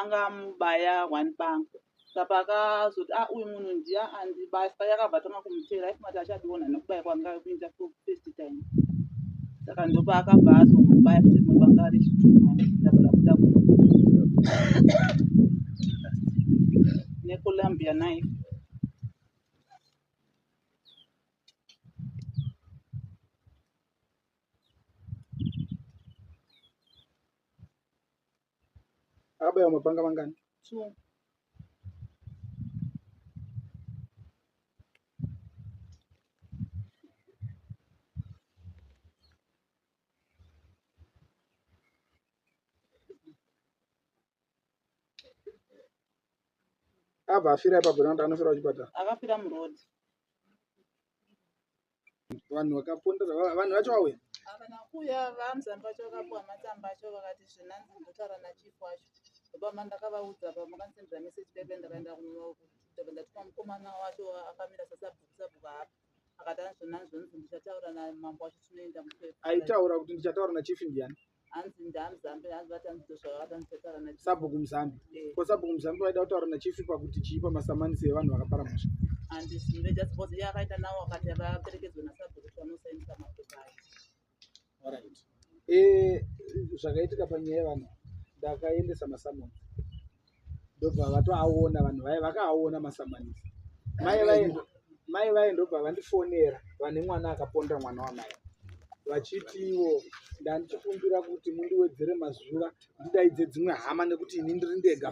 angamubaya one bang saka akazoti uyu munhu ndiya andibasa yakabva tanga kumutera aifungati achadiona nekubaya kwanga kuita first time saka ndopa akabva azomubaya kuti rimwe banga richituma ndabada kuda neColumbia knife. Akabaya mapanga mangani? 2. Abva afira ipapo nekuti anofira kuchipatara. Akafira murodhi. Vanhu vakapondera, vanhu vacho vauya akana kuya vamusani vacho vakapuwa matsamba acho vakati zvinanzi ndotaura nachifu wacho ndopama ndakavaudza pamakandisendzera meseji pepe ndakaenda ndatuma mukomana wacho akamira sasabhuku apa akati zvinanzi ndichataura namambo wacho tinoenda aitaura kuti ndichataura nachifu ndiani hanzi ndamuzambi hanzi vatanzidozvavakati ndichataura nachifu sabhuku muzambi ko sabhuku muzambi vaida kutaura nachifu pakuti chiipa masamanisi evanhu vakapara musha handizvimbe just because iye akaita nawo akati vaperekedzwa nasabhuku vanosainisa mapepa ayo. Alright. Zvakaitika panyaya yevanhu ndakaendesa masamoni ndobva vatoaona vanhu vai vakaaona masamanisi mai vai ndobva vandifonera vane mwana akaponda mwana wamai vachitiwo ndandichikumbira kuti mundiwedzere mazuva ndidaidze dzimwe hama nekuti ini ndiri ndega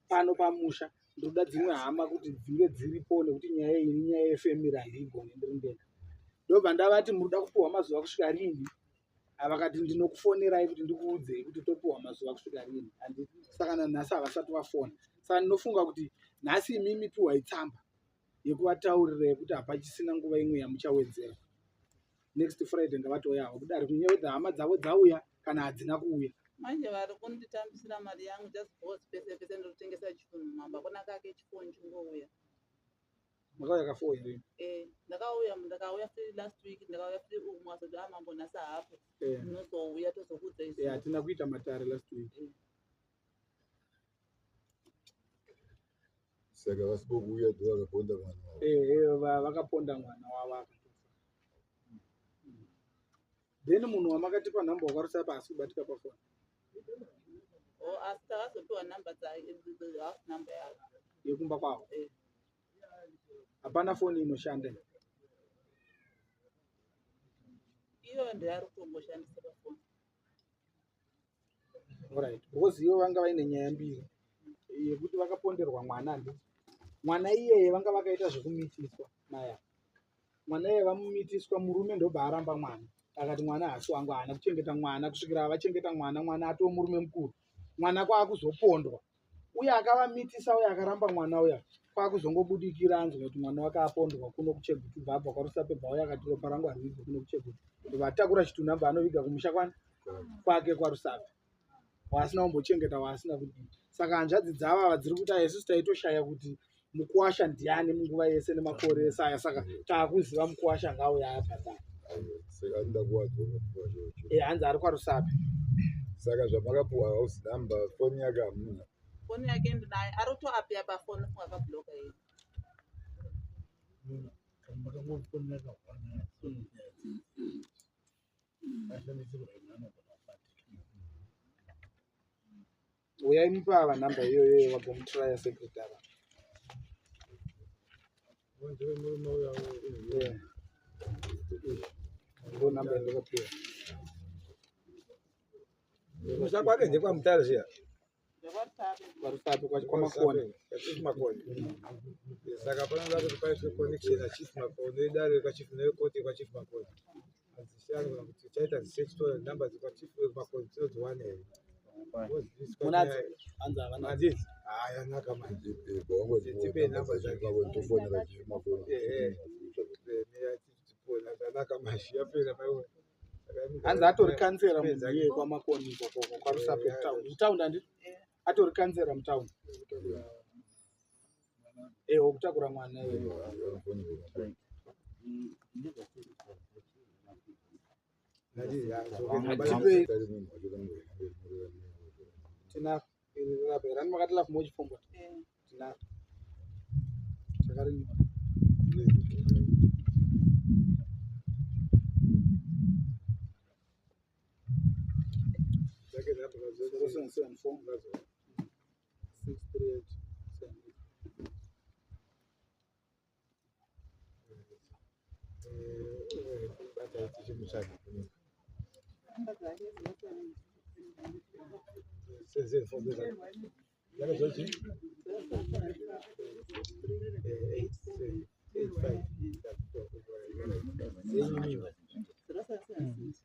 pano pamusha ndoda dzimwe hama kuti dzinge dziripo nekuti nyaya iyi nyaya yefemiri handigoni ndiri ndega ndobva ndavati muruda kupiwa mazuva kusvika rini vakati ndinokufonerai kuti ndikuudzei kuti topiwa mazuva kusvika rini saka nanhasi havasati vafona saka ndinofunga kuti nhasi imimi piwai tsamba yekuvataurira kuti hapachisina nguva imwe yamuchawedzera next Friday ngavatoyawo kudari kunyewedza hama dzavo dzauya kana hadzina kuuya manje vari kunditambisira mari yangu just because pese pese ndotengesa chifunhu mamba kuna kake chifoni chingouya makauya kafo here ndakauya free last week ndakauya free umwe asoti mambo nhasi hapo ndinozouya tozokudza isu hatina kuita matare last week saka vasipokuuya vakaponda mwana wavo vakaponda mwana wavo then munhu wamakatipa nhamba wakarusa pasi kubatika pafoni asi takazopiwa nhamba namba yavo yekumba kwavo hapana foni inoshanda iyo ndeyari kutongoshandisa pafoni. Alright, because ivo vanga vaine nyaya mbiri yekuti vakaponderwa mwana handiti mwana iyeye vanga vakaita zvekumitiswa maya mwana iyeye vamumitiswa murume ndobva aramba mwana akati mwana hasi wangu haana kuchengeta mwana kusvikira vachengeta mwana atoo murume mukuru mwana kwaakuzopondwa uye akavamitisa uye akaramba mwana uya kwaakuzongobudikira anzwa kuti mwana wake apondwa kuno kuchegutu bva kwarusa pebva uya akati ropa rangu harivigwe kuno kuchegutu vatakura chitunhamba anoviga kumusha kwake kwarusape waasina kumbochengeta waasina kudii saka hanzvadzi dzava dziri kuti isusu taitoshaya kuti mukuwasha ndiani munguva yese nemakore ese aya saka taakuziva mukuwasha ngauya apatana hanzi ari kwarusape saka zvamakapuwa hausi namba foni yake hamuna foni yake ndinayo ari kutoapia pafoni akabloka yeye uyai mupa ava nhamba iyoyo vagomutraya sekretary ndo nhamba yandakapiwa musha kwake ndekwamutare zviya kwarusape kwamakoni saka panoda kuti paitwe connection achief makoni nedare kwachief nekoti kwachief makoni adzisiyana kuti chaita zisechitora nhamba dzekwachief makoni dzinodziwana here hanzi havana handiti haya naka manje tipe nhamba tofonera chimafoni naka mashi yapera maiwe hanzi atori kansera munhuye kwamakoni ikoko kwarusape mutaundi handiti atori kansera mutaundi wokutakura mwana rani makatilafu mochifombo Eh, tinaro chakarinyorwa Zake namba 0774 638 bata itishe mshaka. namba dzake dzinofanira. Sasa fomu za. Yale zote 885 zenye mimi.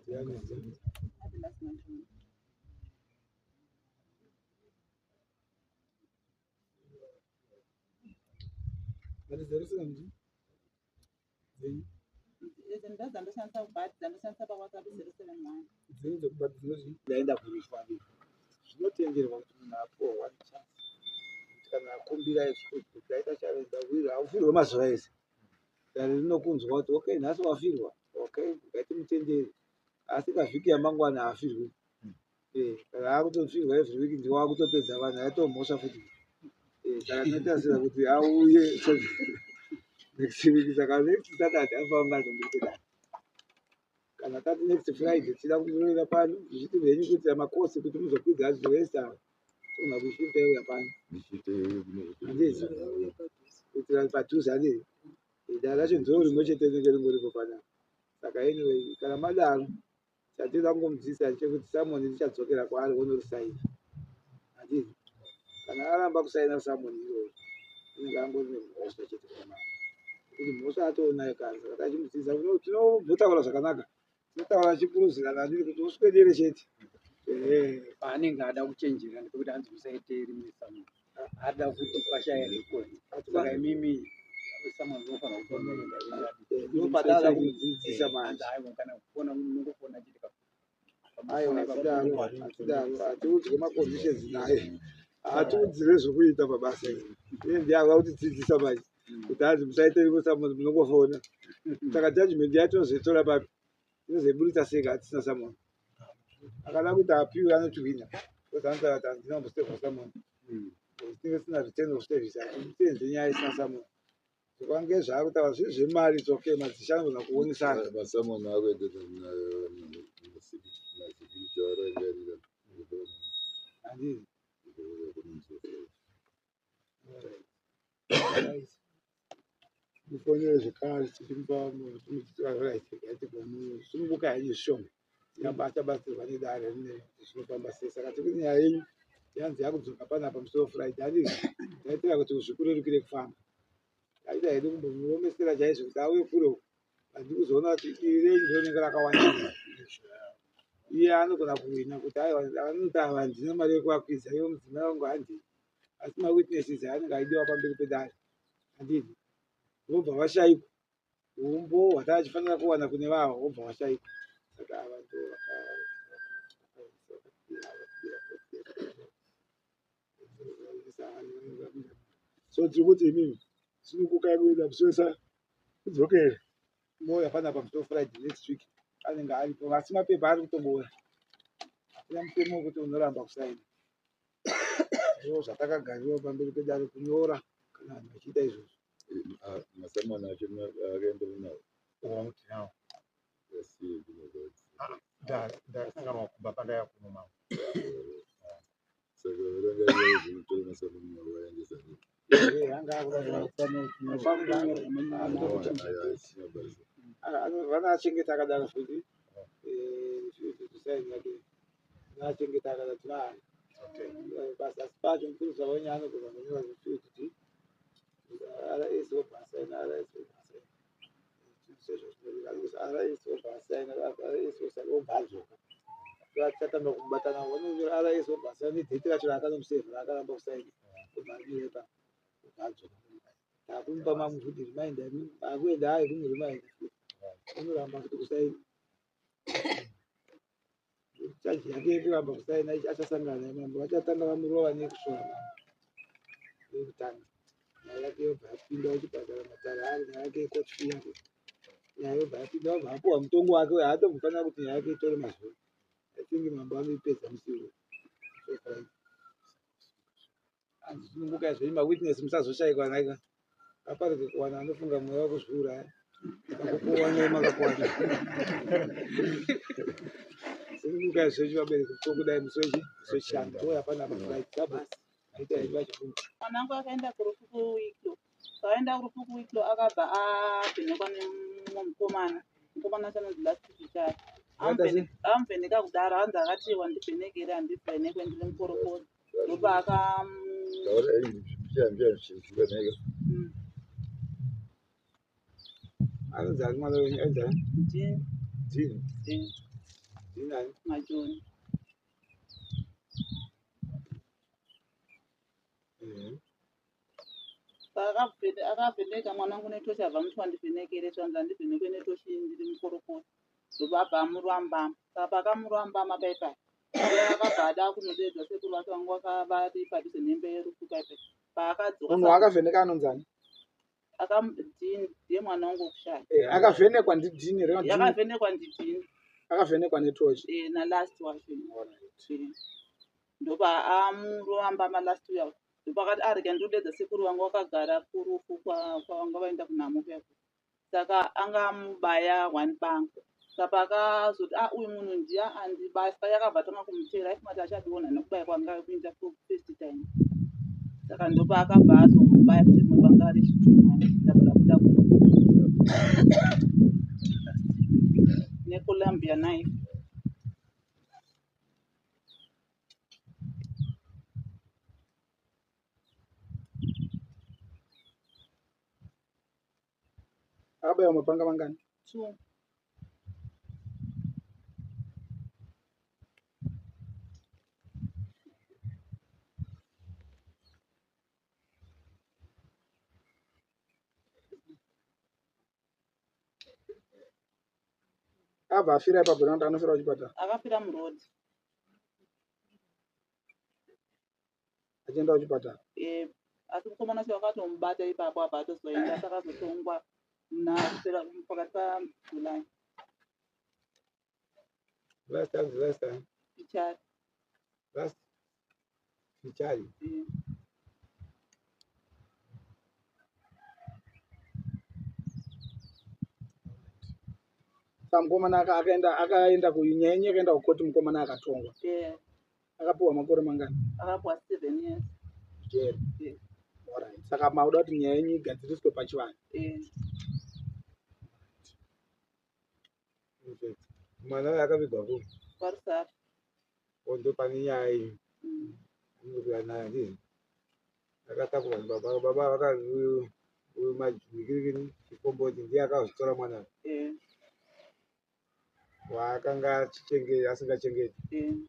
Yaani But is there something? Then Ndazandoshandisa kubhati dzandoshandisa paWhatsApp 071. then the but those ndaenda kurifani. Zvinotenderwa kuti munhu apuwa one chance. Kana akumbira kuti aita challenge wira aufirwe mazuva ese. Dare rinokunzwa kuti okay nhasi wafirwa. Okay, ngatimutendere. Asi kavhiki yamangwana haafirwi. Kana akutofirwa every week ndiwo akutopedza vanhu aitomhosva futi. Saka tinotarisira kuti auye next week. Saka next Saturday afamba azomuita. Kana tati next Friday tida kuzorora pano zvichiti zvenyu kuti makosi kuti muzokwidza azoresa. Tuna kushita iwe pano. Handisi kuitira padhuze handii. Dare racho ndiro rimwe chete ringoripo panapa. Saka anyway kana madaro chatinoda kungomudzidzisa chekuti Simon tichadzokera kwaari onorisaina. Handii kana aramba kusaina Simon iyoyo unenge angori nemhosva chete kwamana. Kuti mhosva atoonayo kare. Saka tachimudzidzisa tinotaura zvakanaka. Tinotaura chipuruzirana handii kuti uswedere chete. Paanenge ada kuchenjera ndikuti hanzi musaiteeri muSamuel. Ada kuti pashaya rekodi. Saka imimi Samuel unofanira kutonga Ndopadala kumudzidzisa manje. kana kuona munongofona chitika. Aiwa atidaro hatiudzi maconditions naye. Hatiudzire zvokuita pabasa iri. Iye ndiye akutidzidzisa manje. Kuti hanzi musaiteeri muSamuel munongofona. Saka judgment yatinozoitora papi. Tinozoiburitsa sega hatisina Samuel. Akada kuti apiwe anotwina. Because hanzi handina kumbosevha Samuel. Tinenge tisina return of service. Hatitenze nyaya isina Samuel. Zvikange zvaakutaura zviri zvemari dzoke madzishanogona kuonesana. Masamon akuendesa nasekiriti araengarira Handii. Mufonere zvekare tichimupa sununguka yenyu zvishoma. Tabatsirwa nedare rine zvinofamba sei. Saka tiri kuti nyaya yenyu yanzi yakudzoka panapa musoro Friday. Handii taitira kuti zvikurerukire kufamba. Taita hedu kumbomuomesera chaizvo kuti auye kure uko. Handi kuzoona kuti iri renyu rinenge rakawanda. Iye anogona kuwina kuti anoti ava handina mari yekuakwidza iwo mudzimai wangu handii. Asi mawitnesses anenge aidiwa pamberi pedare. Handii vobva vashayikwa. Umbo hwataachifanira kuwana kune vavo vobva vashayikwa. Saka ava ndo so tiri kuti imimi sununguka yedu musorosa kudzokera moya panapa musoro Friday next week anenge aripo asi mapepa ari kutomboora. Hakuna mutemo wekuti unoramba kusaina. Ndizvo zvatakagariwa pamberi pedare kunyora kana vanhu vachiita izvozvo. Masamon acho akaendera nawo nawo. yasiye kunozati Ndakanganwa kubva pandaya kunoma. saka varangarira zvinotora Masamon nawo vaendesa vana achengeta akadaro futi achengeta akadaro tinahari basa asi pacho mukurisa wenyu anogona kunyora kuti rais wobhasaina rais wobhasaina rais wobhazoka tatamba kubatana vanonyora rais wobhasaina nedheti racho raakanomusevha raakaramba kusaina obhairepa obhazoka takumupa mamwe futi reminder akuenda hayi kumwe reminder futi unoramba futi kusaina chaji yake yekuramba kusaina achasangana mambo vachatanga vamurova nekusvora yekutanga nyaya yake yobva yapinda kuchipatara matara ari nyaya yake yekotfi yake Nyaya basi ndio hapo mtongo wake hata mfanya kuti nyaya yake itore mazuri. I think mambo amepesa msiri. Anzikumbuka zviri ma witness musazoshaikwa naika. Apari kuwana anofunga mweya wako zvura. Akakuwa nyama makakwadi. Sikumbuka zviri vabereki kudai musoji soshanda. Uya hapana maflight basi. Aita ibacho. Mwanangu akaenda kurufuku wiklo. Kaenda kurufuku wiklo akabva avhenekwa nemukomana. Mukomana chanonzi last child. Amuvheneka kudaro anzi akati wandivhenekere handivhenekwe ndiri mukorokoro. Ndopa anonzi ari mwana wenyu enzani? Jini. Dinani? Majoni. Akavheneka mwanangu netoshi abva muti wandivhenekere zvanzi handivhenekwe netoshi ndiri mukorokoro. Ndopa abva amurambama. Saka pakamurambama paipai. Akabva ada kunodedza sekuru vake vangu vari padhuze nembe yerufu paipai. Paakadzoka Munhu akavheneka anonzani? Dhini ndiye mwana wangu wokushaya. Akavhenekwa ndidhini Yakavhenekwa ndidhini. Akavhenekwa netochi. Nalast wacho. Ndopa amurambama last yawo. Ndopakati arega ndodedza sekuru vangu vakagara kurufu kwavanga vaenda kunhamo kuyako. Saka anga amubaya one bang. Saka pakazoti uyu munhu ndiye andibaya. Saka yakabva tanga kumutera aifumati achadiona nekubaya kwanga kuita first time. Saka ndopa akabva azomubaya futi rimwe banga rechitumani. Ndabva kuda neColumbia knife. Akabaya mapanga mangani? 2. Abva afira ipapo nekuti anofira kuchipatara. Akafira murodhi. Achienda kuchipatara. Asi mukomana wacho wakatomubata ipapo abva atozoenda akazotongwa pakati paJulayi. Last time. Pichari. Last Pichari. Saka mukomana akaenda kunyanya akaenda kukoti mukomana akatongwa. Akapiwa makore mangani? Akapiwa 7 years. Jeri. Alright. Saka mauda kuti nyaya yenyu igadziriswe pachivanhu. Mwana uyu akavigwa ku Parusari. ndo pane nyaya iyi. Ndikubira nayo ndizvo. Akatakurwa nababa. Baba vakazi uyu majikirikiri chikomboti ndiye akazvitora mwana. Waakanga asingachengeti.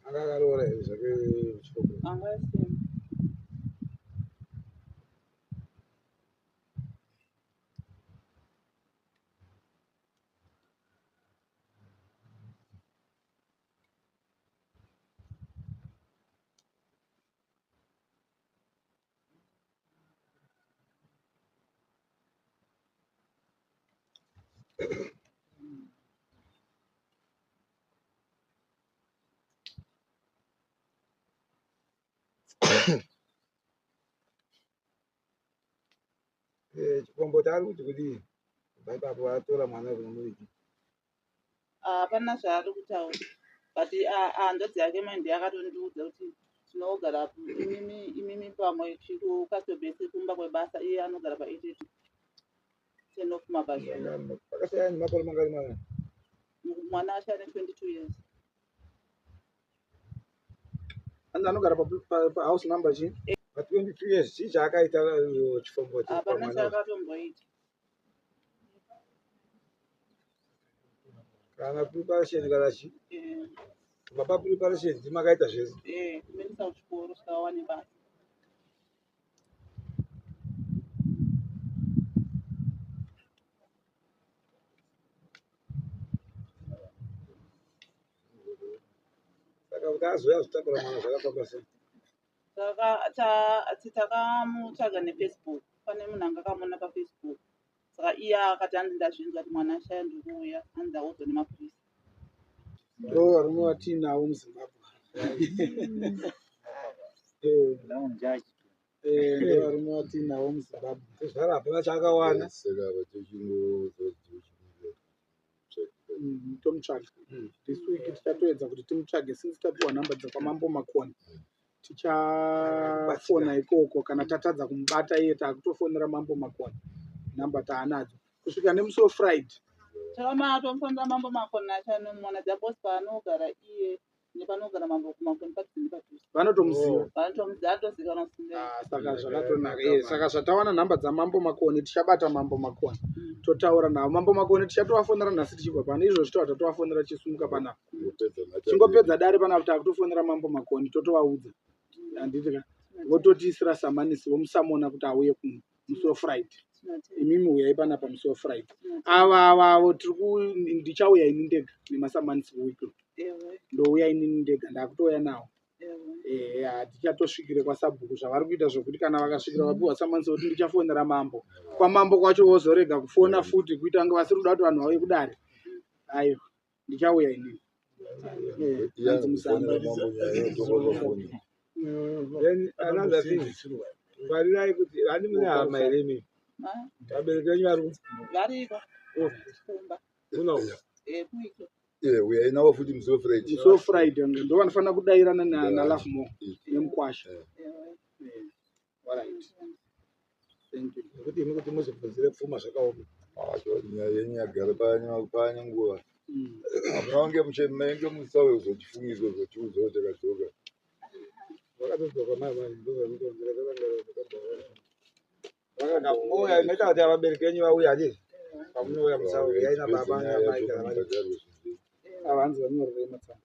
Akakarora zvake chikomboti. Angasema. Chikomboti ari kuti kudii? Kubva ipapo atora mwana kunomuviki. Hapana zvaari kutaura. But handadzi yake mai ndiye akatondiudza kuti tinogara imimi pamwe ukatobhesi kumba kwebasa iye anogara pa88 10 of mabazha. Pakasiyana nemakore mangani mwana? Mwana wacho ane 22 years. Anzi anogara pahouse number chii? Pa22 years chii chaakaita chikomboti? Hapana chaakatomboita. Kana preparation kana chii? Papa preparation timakaita zvese. Kuendesa kuchikoro zvakawane basa. Saka kuti azouya zvitakura mwana zvakafamba sei? Takamutsvaga neFacebook. Pane munhu anga akamuona paFacebook. Saka iye akati andindazvinzwa kuti mwana ashaya ndikuuya andaudzwa nemapurisa. Ndo varume vatinawo muZimbabwe. Ndo varume vatinawo muZimbabwe. Zvara hapana chaakawana. Tomutsvaga. This week tichatoedza kuti timutsvage since tapiwa nhamba dzakwamambo Makoni. Tichafona ikoko kana tatadza kumubata iye takutofonera Mambo Makoni. Nhamba taanadzo. Kusvika nemusi weFriday. Takamatomufambira Mambo Makoni achanomona dzaposi paanogara iye nepanogara Mambo Makoni padhuze nepadhuze. Vanotomuziva. Vanotozikanwa sinde. Saka zvakatonaka. Saka zvatawana nhamba dzaMambo Makoni tichabata Mambo Makoni. Totaura navo Mambo Makoni tichatovafonera nhasi tichibva pano izvo zvitova tatovafonera chisumuka panapa. Chingopedza dare panapa takutofonera Mambo Makoni totovaudza. Handiti vototiisira samanisi vomusamona kuti auye musi weFriday. Imimi uyai panapa musi weFriday. Ava ndichauya ini ndega nemasamanisi weekly. Ndouya inini ndega ndakutouya nawo. Tichatosvikire kwaSabhuku zvavari kuita zvokuti kana vakasvikira vapiwa samanisi kuti ndichafonera Mambo. Kwamambo kwacho vozorega kufona futi kuita nga vasiri kuda kuti vanhu vauye kudare. Aiwa ndichauya inini. Then another thing. Varirai kuti vani mune hama here mimi. Vabereki venyu vari Variko. Kumba. kunouya. Kuiko. Uyainawo futi musi weFriday. Musi weFriday ndo vanofana kudairana naLove More nemukwasha. Alright. Thank you. Nekuti imi kuti muzobvunzire pfuma zvakaoma. Nyaya yenyu yagara panya nguva. Munonge muchemenge musawe uzochifungidzwa uzochiudzwa kuti takadzoka. Vakatodzoka mai ndozvamukonzera vakauya inoita kuti vabereki venyu vauya handizvo. Pamunouya musauya yaina baba namai kana vari. Avanzi vanyorerei matsamba.